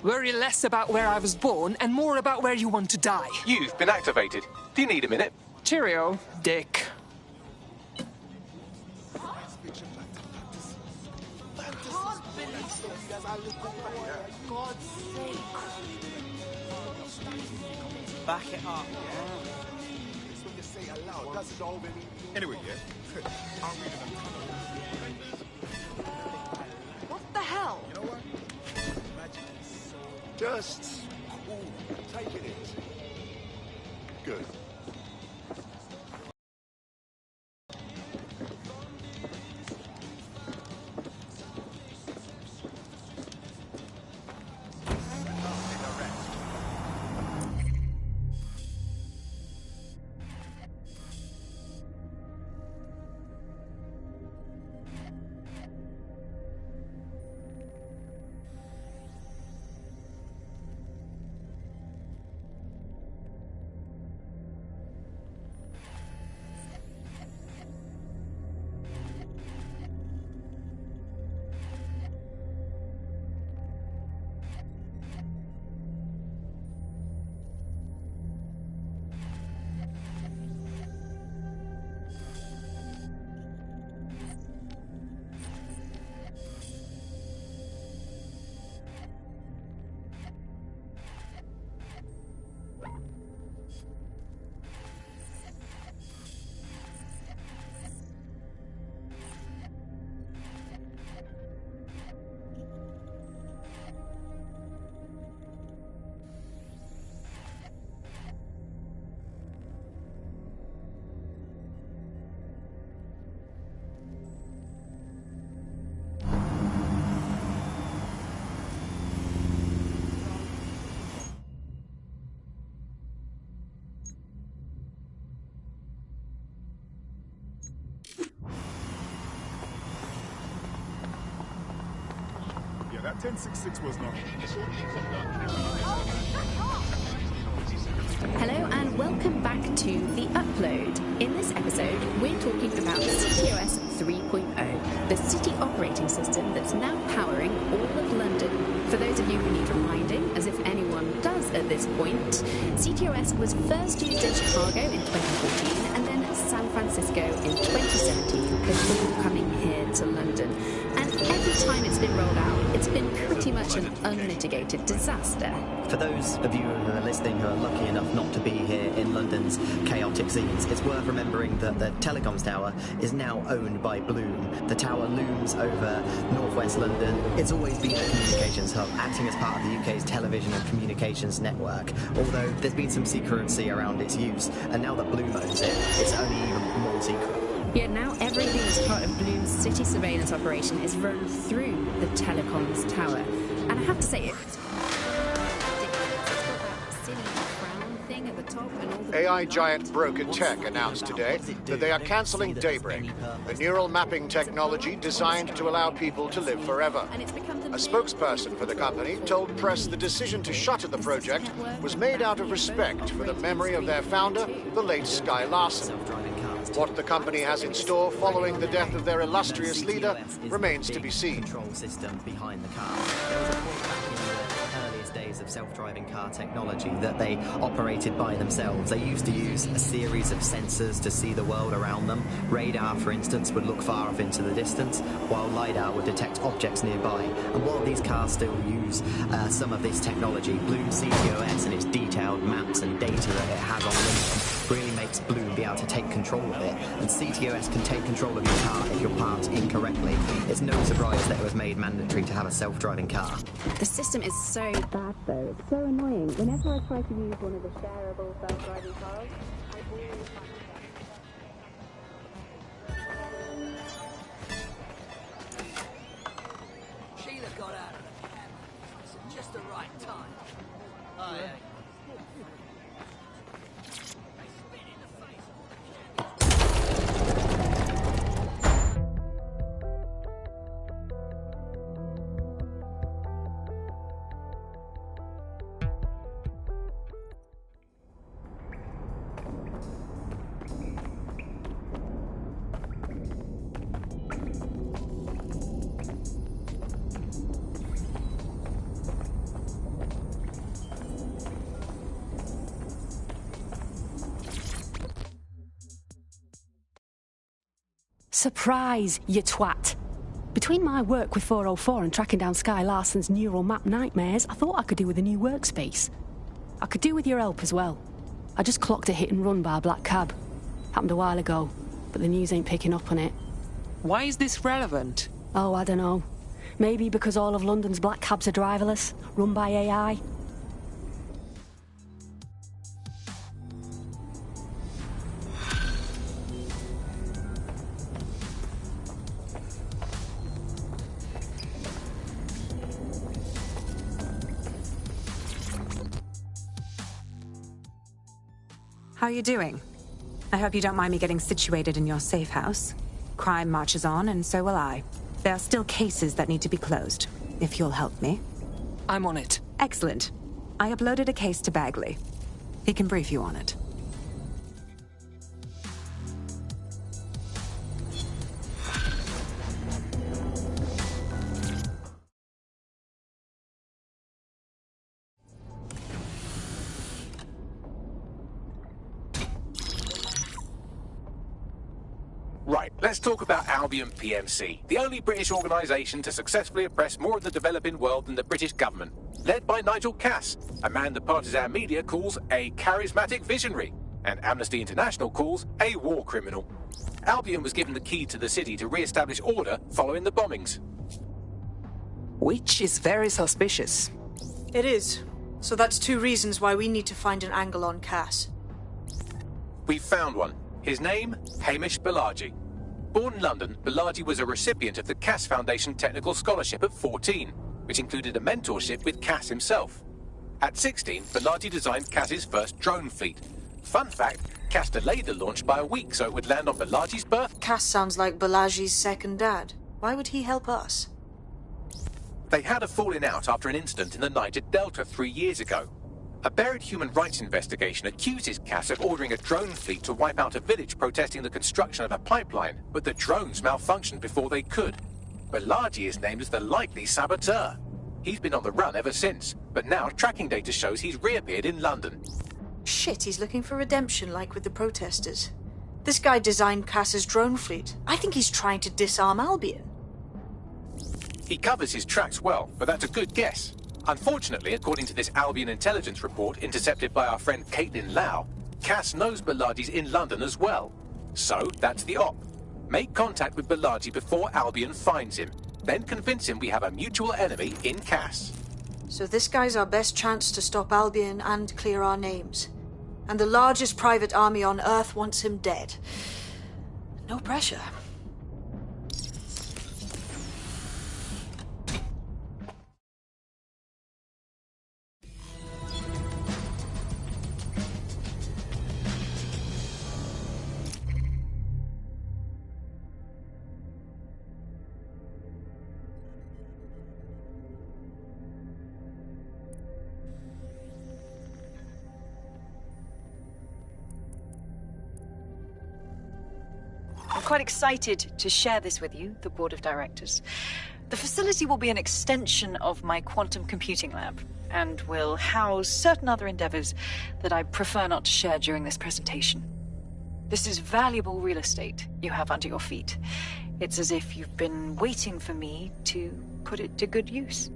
Worry less about where I was born and more about where you want to die. You've been activated. Do you need a minute? Cheerio, Dick. Back it up. Anyway, yeah. I'll read them. What the hell? You know what? Just cool. Take it easy. Good. That 1066 was not. Hello and welcome back to The Upload. In this episode, we're talking about CTOS 3.0, the city operating system that's now powering all of London. For those of you who need reminding, as if anyone does at this point, CTOS was first used in Chicago in 2014 and then San Francisco in 2017 before coming here to London. And every time it's been rolled out, it's been pretty much an unmitigated disaster. For those of you who are listening who are lucky enough not to be here in London's chaotic scenes, it's worth remembering that the telecoms tower is now owned by Bloom. The tower looms over northwest London. It's always been a communications hub, acting as part of the UK's television and communications network, although there's been some secrecy around its use, and now that Bloom owns it, it's only even more secret. Yet now everything that's part of Bloom's city surveillance operation is run through the telecoms tower. And I have to say, it's AI giant Broker Tech announced today that they are cancelling Daybreak, a neural mapping technology designed to allow people to live forever. A spokesperson for the company told press the decision to shutter the project was made out of respect for the memory of their founder, the late Sky Larson. What the company has in store following the death of their illustrious leader remains to be seen. Control system behind the car. There was a point back in the earliest days of self-driving car technology that they operated by themselves. They used to use a series of sensors to see the world around them. Radar, for instance, would look far off into the distance, while LiDAR would detect objects nearby. And while these cars still use some of this technology, Bloom CTOS and its detailed maps and data that it has on London really makes Bloom be able to take control of it. And CTOS can take control of your car if you're parked incorrectly. It's no surprise that it was made mandatory to have a self-driving car. The system is so bad, though. It's so annoying. Whenever I try to use one of the shareable self-driving cars, I always find Sheila got out of the cab. It's just the right time. Oh, yeah. Surprise, you twat. Between my work with 404 and tracking down Sky Larson's neural map nightmares, I thought I could do with a new workspace. I could do with your help as well. I just clocked a hit and run by a black cab. Happened a while ago, but the news ain't picking up on it. Why is this relevant? Oh, I don't know. Maybe because all of London's black cabs are driverless, run by AI. How are you doing? I hope you don't mind me getting situated in your safe house. Crime marches on, and so will I. There are still cases that need to be closed, if you'll help me. I'm on it. Excellent. I uploaded a case to Bagley. He can brief you on it. Right, let's talk about Albion PMC, the only British organisation to successfully oppress more of the developing world than the British government. Led by Nigel Cass, a man the partisan media calls a charismatic visionary, and Amnesty International calls a war criminal. Albion was given the key to the city to re-establish order following the bombings. Which is very suspicious. It is. So that's two reasons why we need to find an angle on Cass. We've found one. His name, Hamish Balaji. Born in London, Balaji was a recipient of the Cass Foundation Technical Scholarship at 14, which included a mentorship with Cass himself. At 16, Balaji designed Cass's first drone fleet. Fun fact, Cass delayed the launch by a week so it would land on Balaji's birth. Cass sounds like Balaji's second dad. Why would he help us? They had a falling out after an incident in the Niger Delta 3 years ago. A buried human rights investigation accuses Cass of ordering a drone fleet to wipe out a village protesting the construction of a pipeline, but the drones malfunctioned before they could. Balaji is named as the likely saboteur. He's been on the run ever since, but now tracking data shows he's reappeared in London. Shit, he's looking for redemption like with the protesters. This guy designed Cass's drone fleet. I think he's trying to disarm Albion. He covers his tracks well, but that's a good guess. Unfortunately, according to this Albion intelligence report intercepted by our friend Caitlin Lau, Cass knows Balaji's in London as well. So, that's the op. Make contact with Balaji before Albion finds him. Then convince him we have a mutual enemy in Cass. So this guy's our best chance to stop Albion and clear our names. And the largest private army on Earth wants him dead. No pressure. I'm quite excited to share this with you, the Board of Directors. The facility will be an extension of my quantum computing lab, and will house certain other endeavors that I prefer not to share during this presentation. This is valuable real estate you have under your feet. It's as if you've been waiting for me to put it to good use.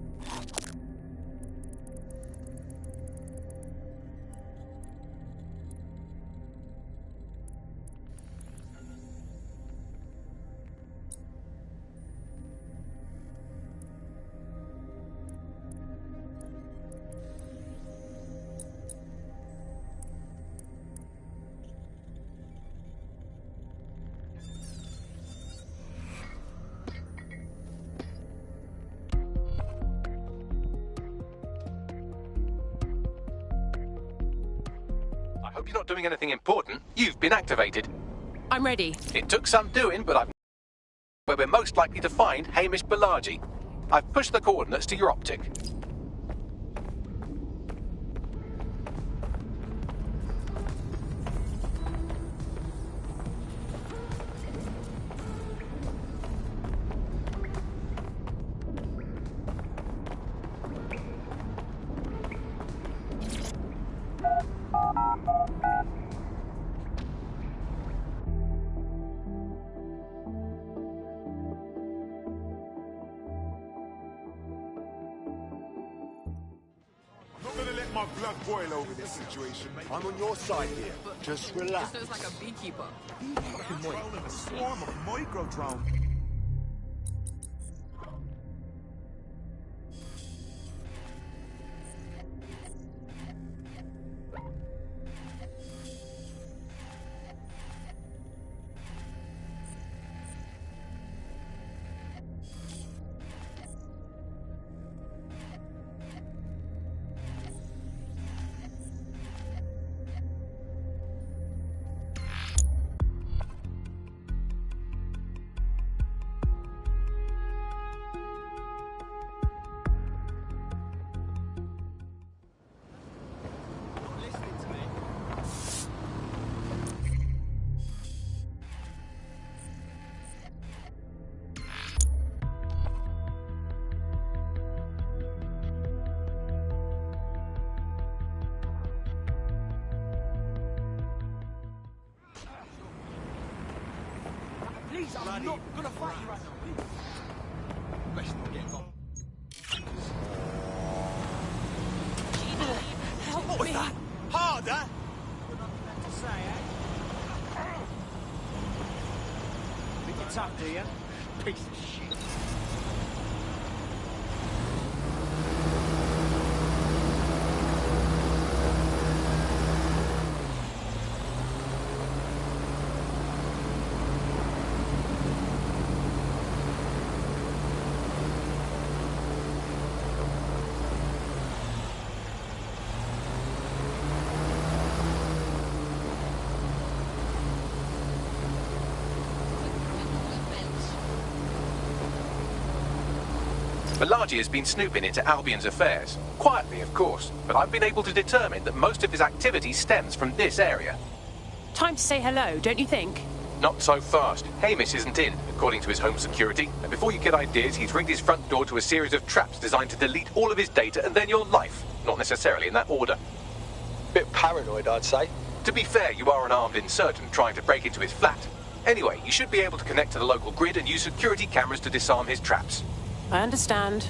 I hope you're not doing anything important. You've been activated. I'm ready. It took some doing, but I've where we're most likely to find Hamish Balaji. I've pushed the coordinates to your optic. blood boil over this situation. I'm on your side here. Just relax. Just like a beekeeper. Controlling a swarm of micro drones. I'm not gonna fight you right now. Let's not get involved. What was that? Harder? Nothing to say, eh? Think you're tough, do you? Piece of shit. Malachi has been snooping into Albion's affairs. Quietly, of course, but I've been able to determine that most of his activity stems from this area. Time to say hello, don't you think? Not so fast. Hamish isn't in, according to his home security. And before you get ideas, he's rigged his front door to a series of traps designed to delete all of his data and then your life. Not necessarily in that order. Bit paranoid, I'd say. To be fair, you are an armed insurgent trying to break into his flat. Anyway, you should be able to connect to the local grid and use security cameras to disarm his traps. I understand.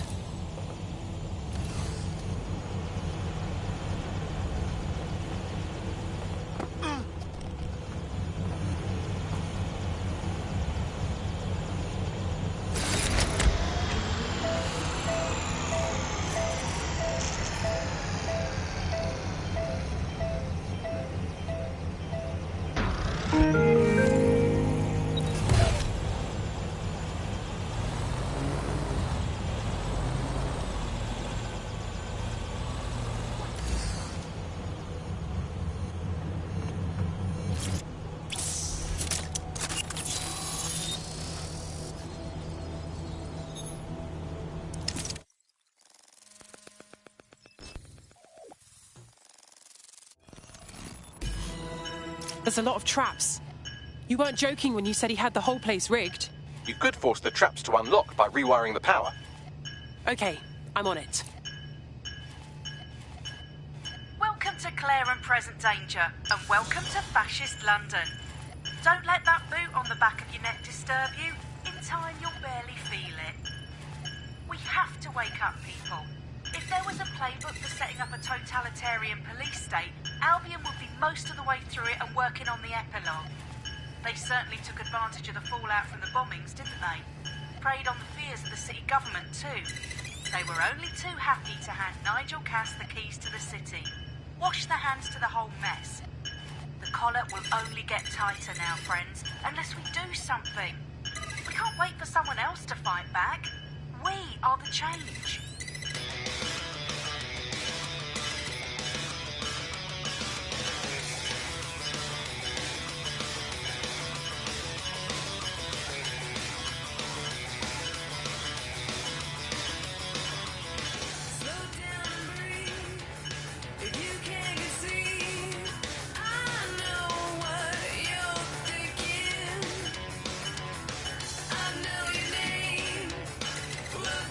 There's a lot of traps. You weren't joking when you said he had the whole place rigged. You could force the traps to unlock by rewiring the power. Okay, I'm on it. Welcome to Claire and Present Danger, and welcome to Fascist London. Don't let that boot on the back of your neck disturb you. In time, you'll barely feel it. We have to wake up people. If there was a playbook for setting up a totalitarian police state, Albion would be most of the way through it and working on the epilogue. They certainly took advantage of the fallout from the bombings, didn't they? Preyed on the fears of the city government too. They were only too happy to hand Nigel Cass the keys to the city. Wash their hands to the whole mess. The collar will only get tighter now, friends, unless we do something. We can't wait for someone else to fight back. We are the change.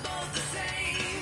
Both the same.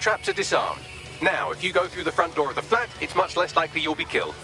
traps are disarmed. Now, if you go through the front door of the flat, it's much less likely you'll be killed.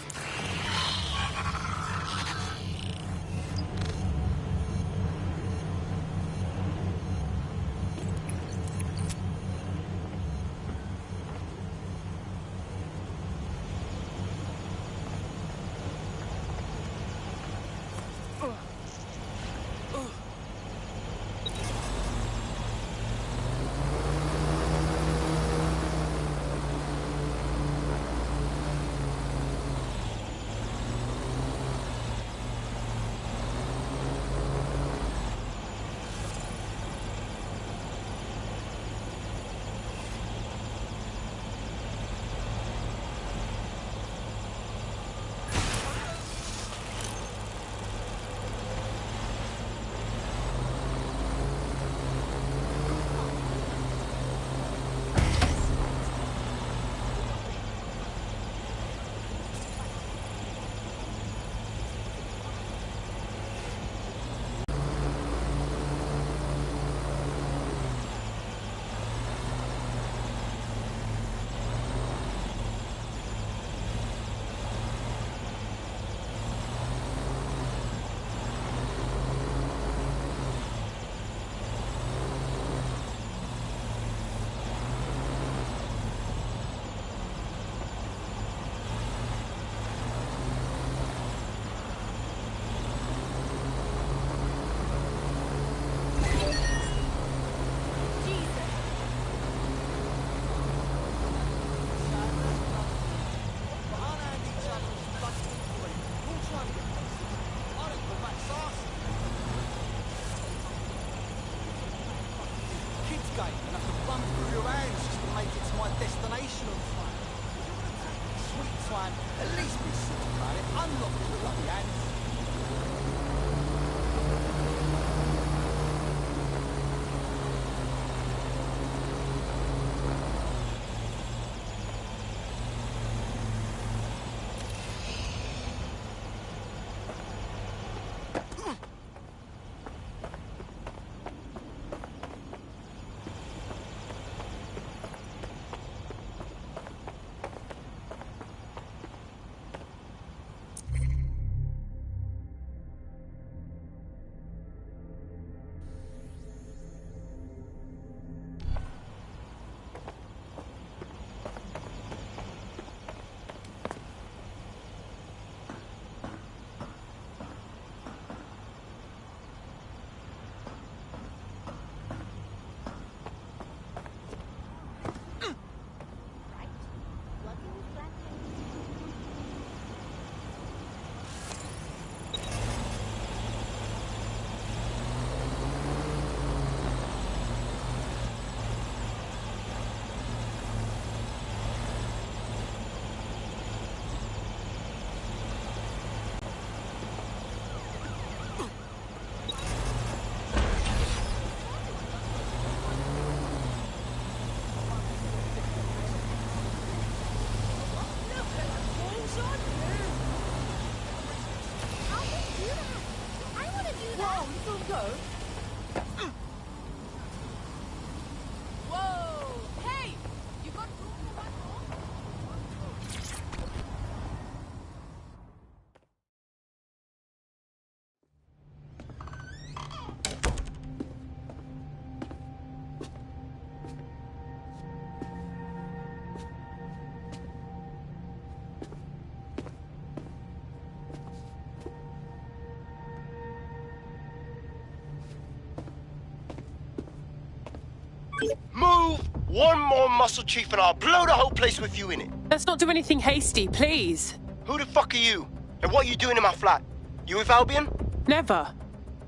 Move one more muscle, Chief, and I'll blow the whole place with you in it. Let's not do anything hasty, please. Who the fuck are you? And what are you doing in my flat? You with Albion? Never.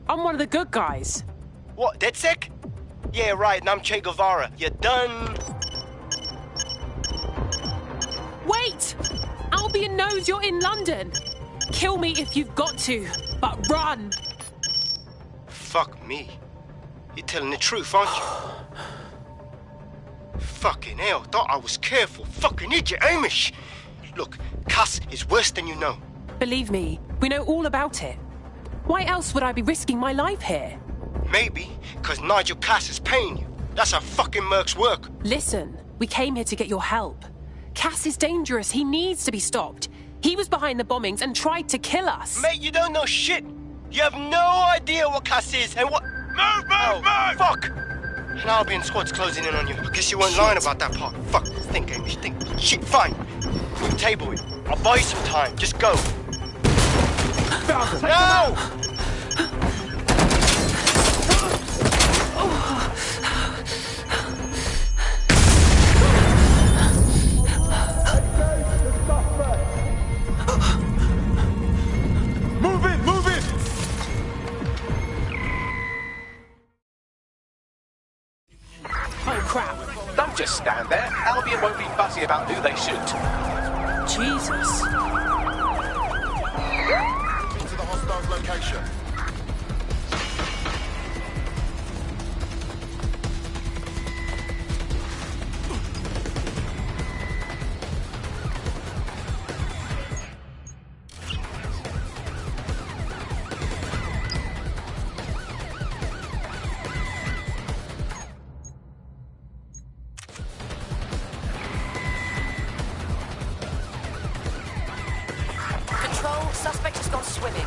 I'm one of the good guys. What, DedSec? Yeah, right, and I'm Che Guevara. You done? Wait! Albion knows you're in London. Kill me if you've got to, but run! Fuck me. You're telling the truth, aren't you? Fucking hell, thought I was careful. Fucking idiot, Amish! Look, Cass is worse than you know. Believe me, we know all about it. Why else would I be risking my life here? Maybe, because Nigel Cass is paying you. That's how fucking mercs work. Listen, We came here to get your help. Cass is dangerous. He needs to be stopped. He was behind the bombings and tried to kill us. Mate, you don't know shit. You have no idea what Cass is and what... Move! Fuck! An Albion squad's closing in on you. I guess you weren't lying about that part. Fuck. Think, Amish, think. Shit, fine. We'll table it. I'll buy you some time. Just go. No! Oh, crap. Don't just stand there. Albion won't be fussy about who they shoot. Jesus. Into the hostiles' location. Suspect has gone swimming.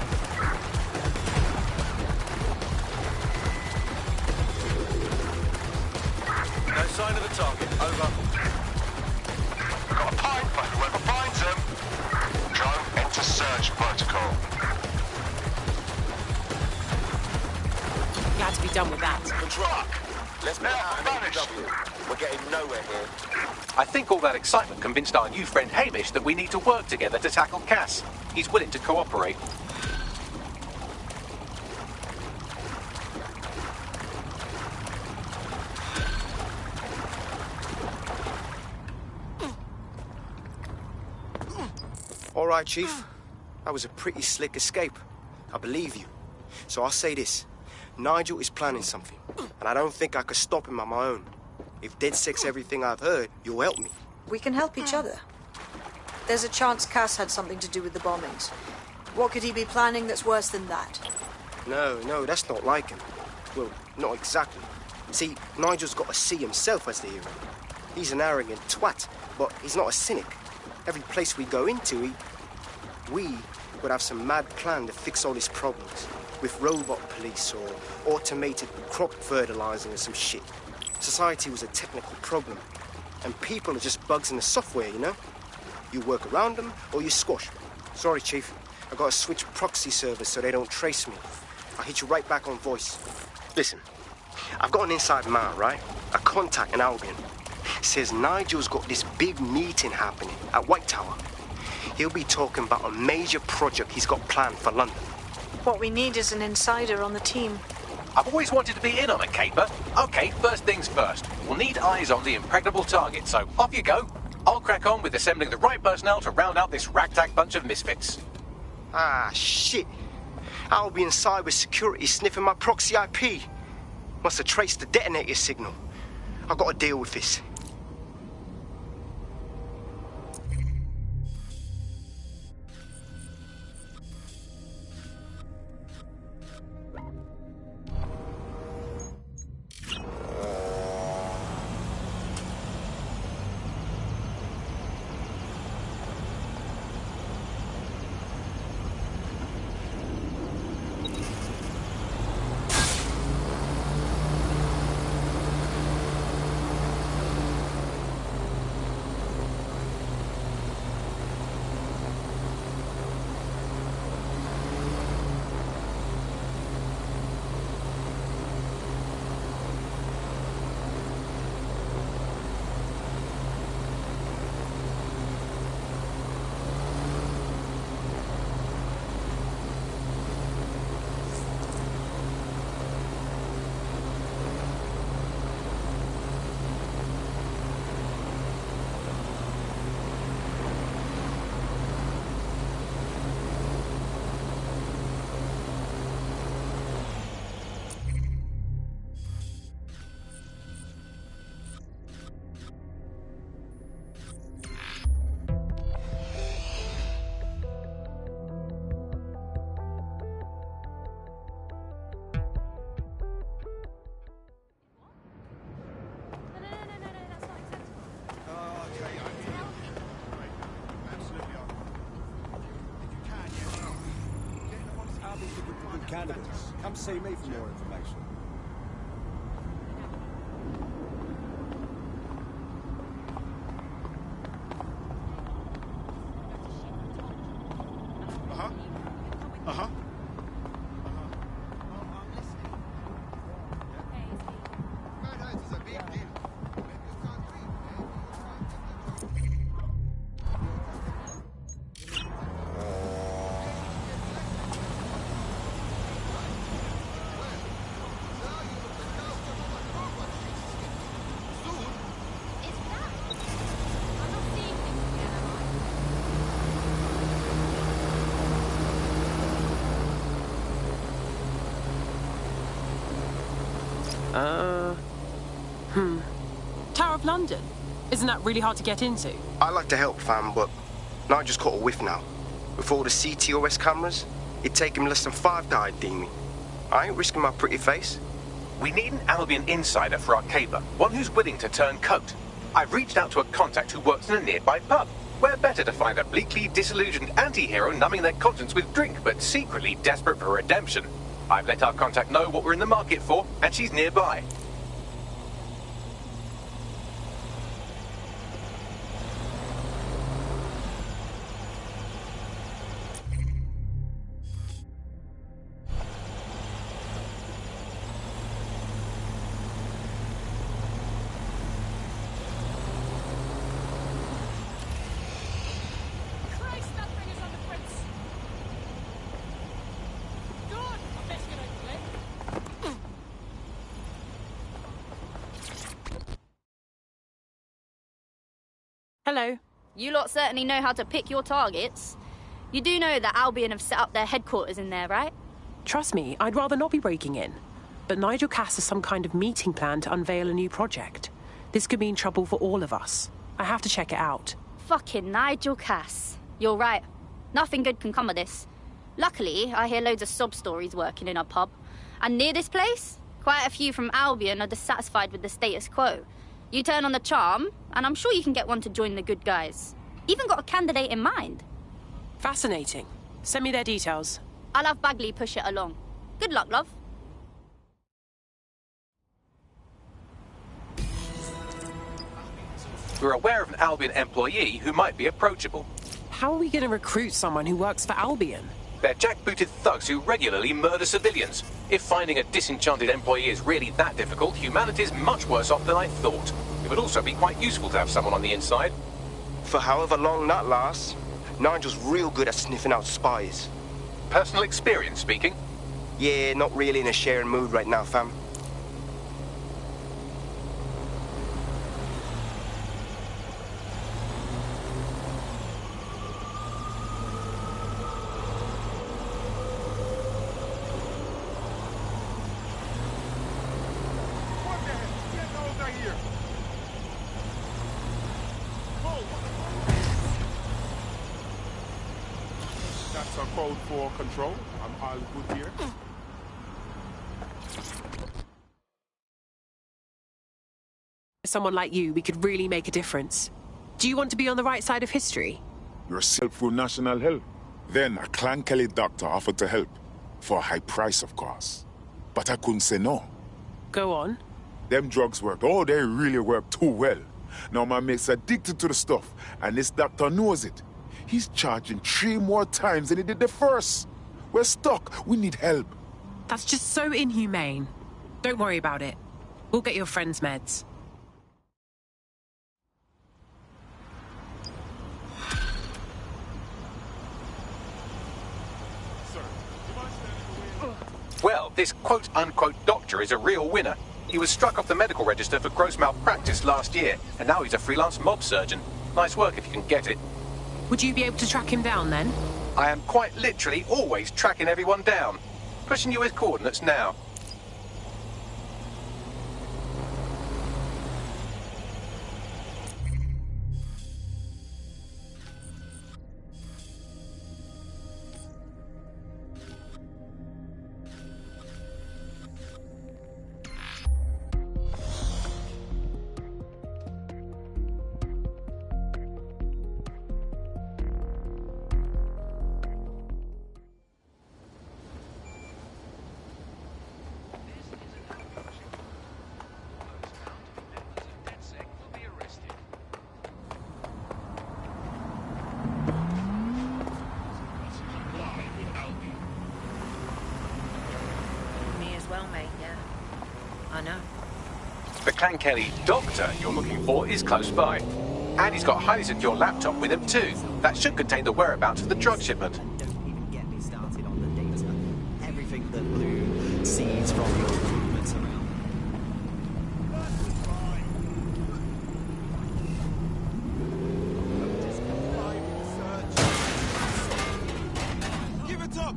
No sign of the target. Over. We've got a pint for whoever finds them. Drone, enter search protocol. Glad to be done with that. The truck. Let's get out and AW. We're getting nowhere here. I think all that excitement convinced our new friend Hamish that we need to work together to tackle Cass. He's willing to cooperate. All right, Chief. That was a pretty slick escape. I believe you. So I'll say this. Nigel is planning something, and I don't think I could stop him on my own. If DedSec's everything I've heard, you'll help me. We can help each other. There's a chance Cass had something to do with the bombings. What could he be planning that's worse than that? No, that's not like him. Well, not exactly. See, Nigel's got to see himself as the hero. He's an arrogant twat, but he's not a cynic. Every place we go into, we would have some mad plan to fix all his problems. With robot police or automated crop fertilizing and some shit. Society was a technical problem. And people are just bugs in the software, you know? You work around them or you squash them. Sorry, Chief. I gotta switch proxy servers so they don't trace me. I'll hit you right back on voice. Listen, I've got an inside man, right? A contact in Albion. Says Nigel's got this big meeting happening at White Tower. He'll be talking about a major project he's got planned for London. What we need is an insider on the team. I've always wanted to be in on a caper. Okay, first things first. We'll need eyes on the impregnable target, so off you go. I'll crack on with assembling the right personnel to round out this ragtag bunch of misfits. Ah, shit. Albion cybersecurity sniffing my proxy IP. Must have traced the detonator signal. I've got to deal with this. candidates. Come see me for more information. Tower of London? Isn't that really hard to get into? I like to help, fam, but I just caught a whiff now. With all the CTOS cameras, it'd take him less than 5 to ID me. I ain't risking my pretty face. We need an Albion insider for our caper, one who's willing to turn coat. I've reached out to a contact who works in a nearby pub. Where better to find a bleakly disillusioned anti-hero numbing their conscience with drink, but secretly desperate for redemption. I've let our contact know what we're in the market for, and she's nearby. Hello. You lot certainly know how to pick your targets. You do know that Albion have set up their headquarters in there, right? Trust me, I'd rather not be breaking in. But Nigel Cass has some kind of meeting plan to unveil a new project. This could mean trouble for all of us. I have to check it out. Fucking Nigel Cass. You're right. Nothing good can come of this. Luckily, I hear loads of sob stories working in a pub. And near this place, quite a few from Albion are dissatisfied with the status quo. You turn on the charm, and I'm sure you can get one to join the good guys. Even got a candidate in mind. Fascinating. Send me their details. I'll have Bagley push it along. Good luck, love. We're aware of an Albion employee who might be approachable. How are we going to recruit someone who works for Albion? They're jackbooted thugs who regularly murder civilians. If finding a disenchanted employee is really that difficult, humanity's much worse off than I thought. It would also be quite useful to have someone on the inside. For however long that lasts, Nigel's real good at sniffing out spies. Personal experience speaking? Yeah, not really in a sharing mood right now, fam. That's a code for control. I'm all good here. Someone like you, we could really make a difference. Do you want to be on the right side of history? Yourself for national help. Then a Clan Kelly doctor offered to help. For a high price, of course. But I couldn't say no. Go on. Them drugs worked. Oh, they really worked too well. Now my mate's addicted to the stuff, and this doctor knows it. He's charging 3 more times than he did the first. We're stuck. We need help. That's just so inhumane. Don't worry about it. We'll get your friend's meds. Well, this quote-unquote doctor is a real winner. He was struck off the medical register for gross malpractice last year, and now he's a freelance mob surgeon. Nice work if you can get it. Would you be able to track him down then? I am quite literally always tracking everyone down. Pushing you his coordinates now. I know. The Clan Kelly doctor you're looking for is close by. And he's got a highly secure laptop with him too. That should contain the whereabouts of the drug shipment. Don't even get me started on the data. Everything that Blue sees from your movements around. Give it up!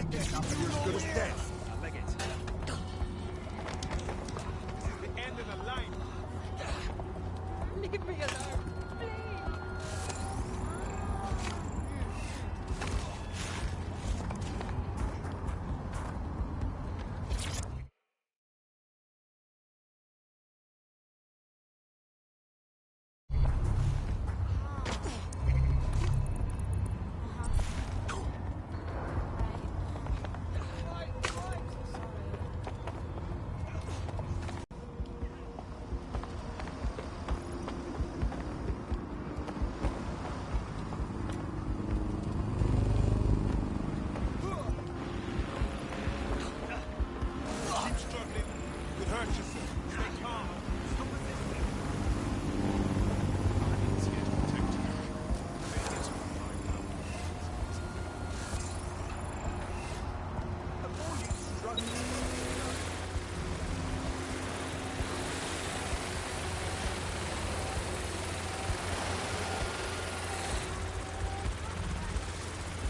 This up as good as dead. I leg it. The end of the line. Leave me alone.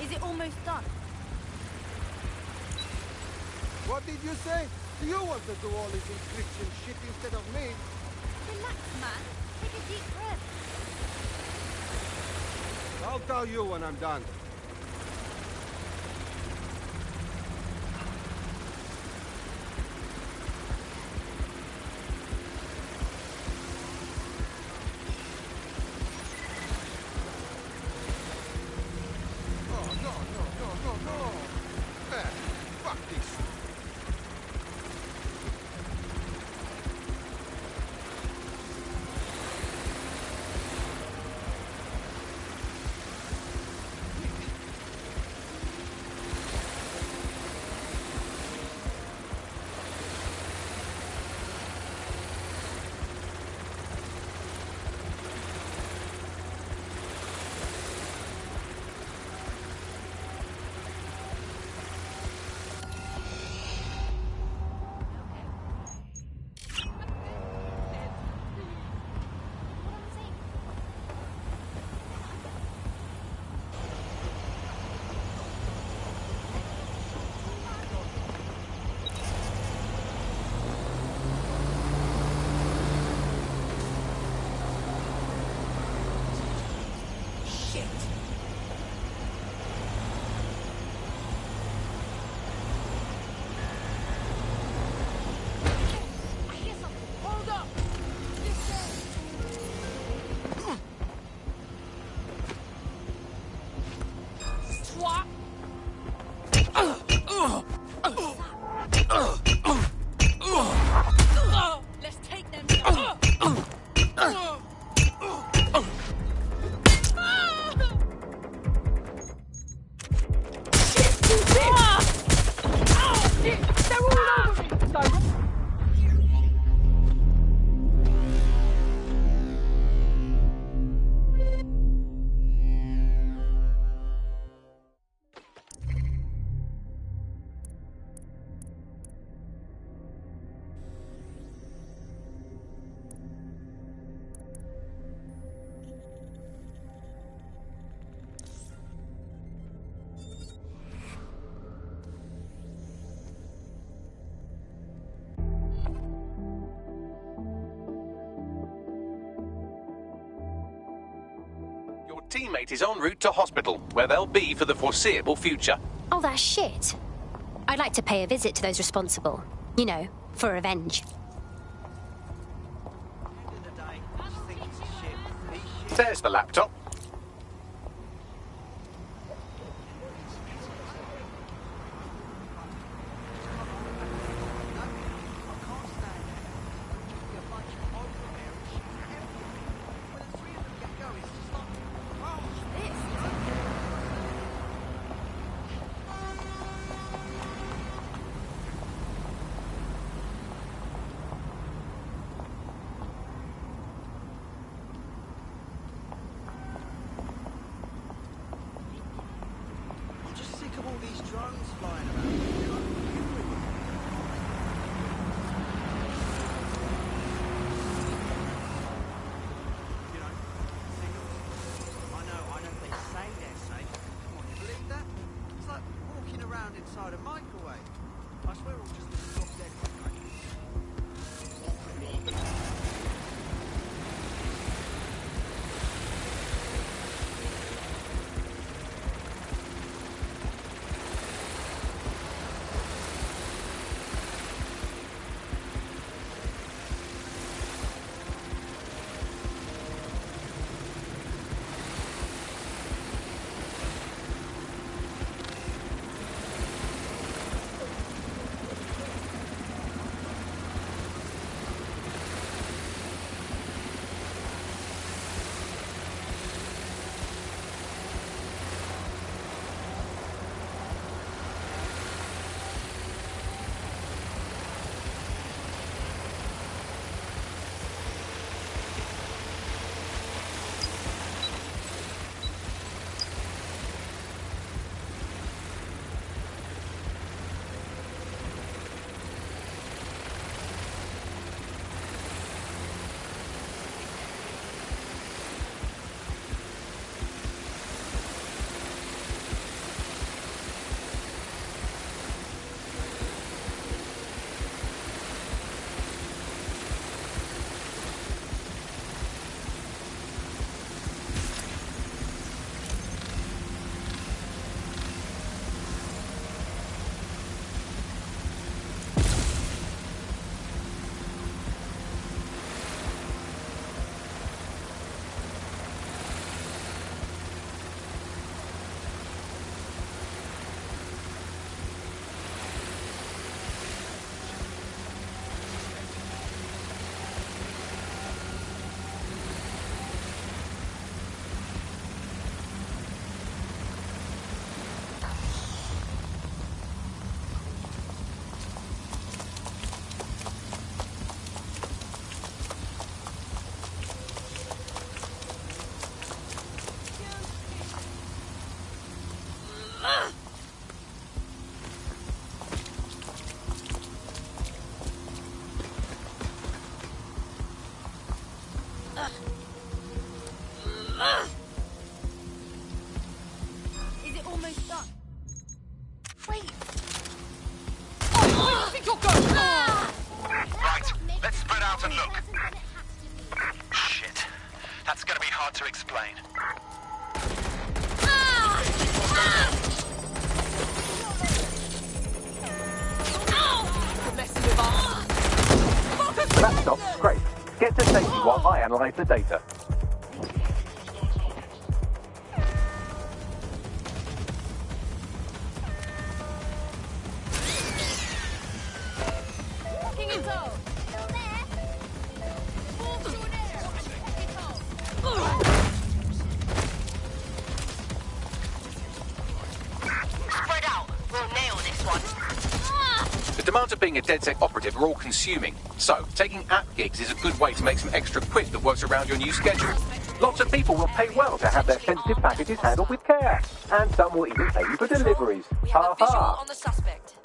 Is it almost done? What did you say? You want to do all this encryption shit instead of me? Relax, man. Take a deep breath. I'll tell you when I'm done. Teammate is en route to hospital, where they'll be for the foreseeable future. Oh, that's shit. I'd like to pay a visit to those responsible. You know, for revenge. There's the laptop. Stop, scrape. Get to safety while I analyze the data. Spread out. We'll nail this one. The demands of being a DedSec operative are all consuming, so taking app gigs is a good way to make some extra quid that works around your new schedule. Lots of people will pay well to have their sensitive packages handled with care, and some will even pay you for deliveries. Ha ha! On the suspect.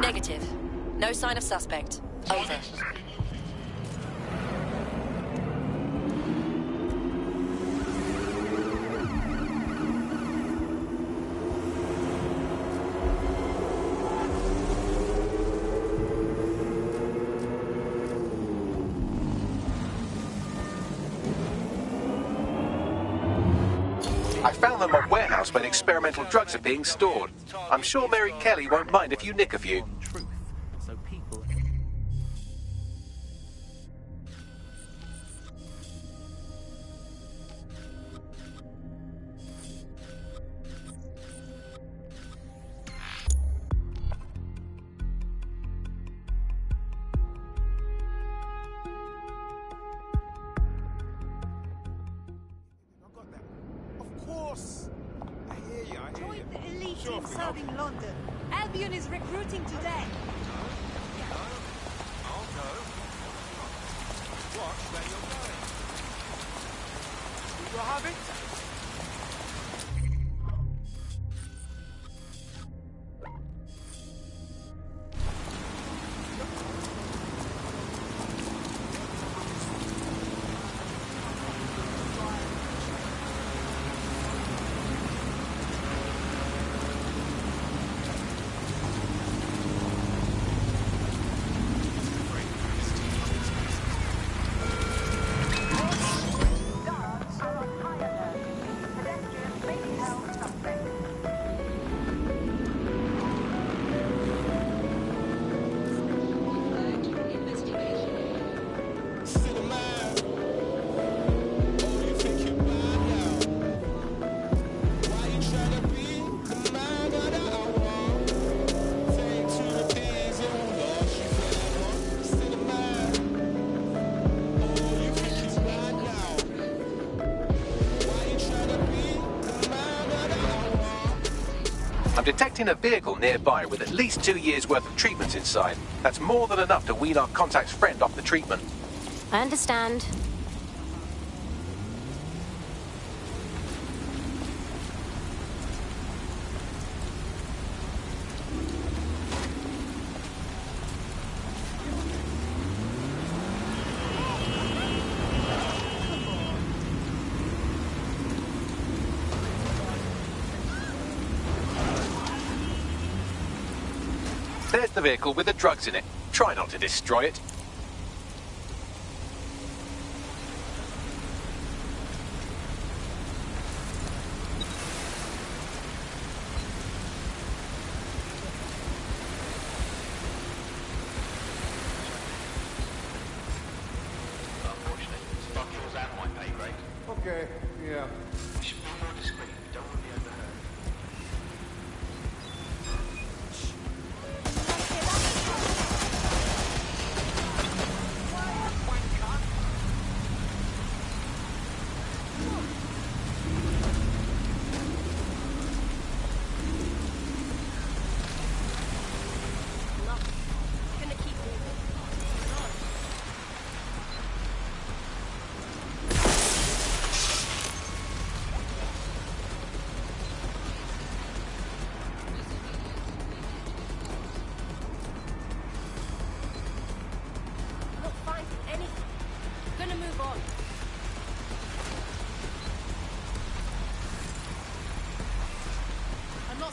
Negative. No sign of suspect. Over. I found them on warehouse where experimental drugs are being stored. I'm sure Mary Kelly won't mind if you nick a few. So people... Of course. I hear you, I hear you. Join the elite Sure, team if we help. serving London. Albion is recruiting today. I'll go. Watch where you're going. Will you have it? I'm detecting a vehicle nearby with at least 2 years' worth of treatments inside. That's more than enough to wean our contact's friend off the treatment. I understand. There's the vehicle with the drugs in it. Try not to destroy it. Okay, yeah. We should be more discreet. We don't want to be overheard.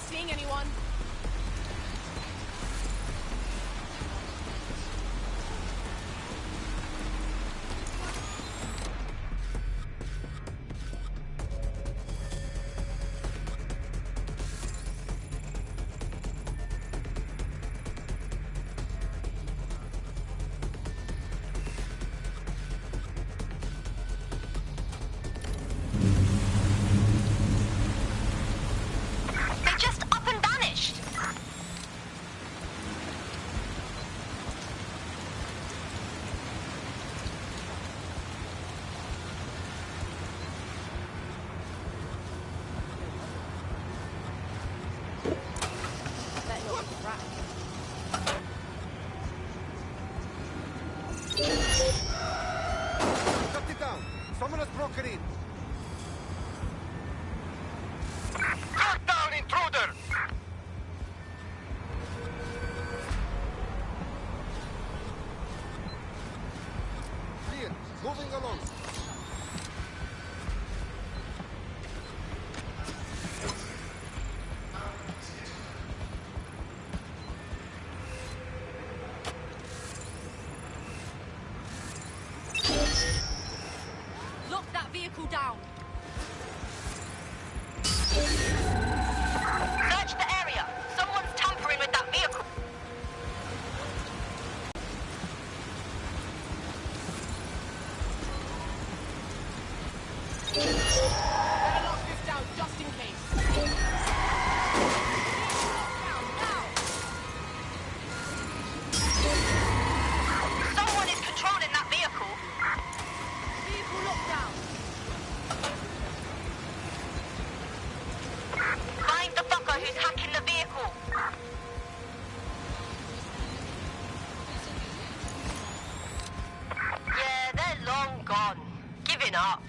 Seeing anyone? up.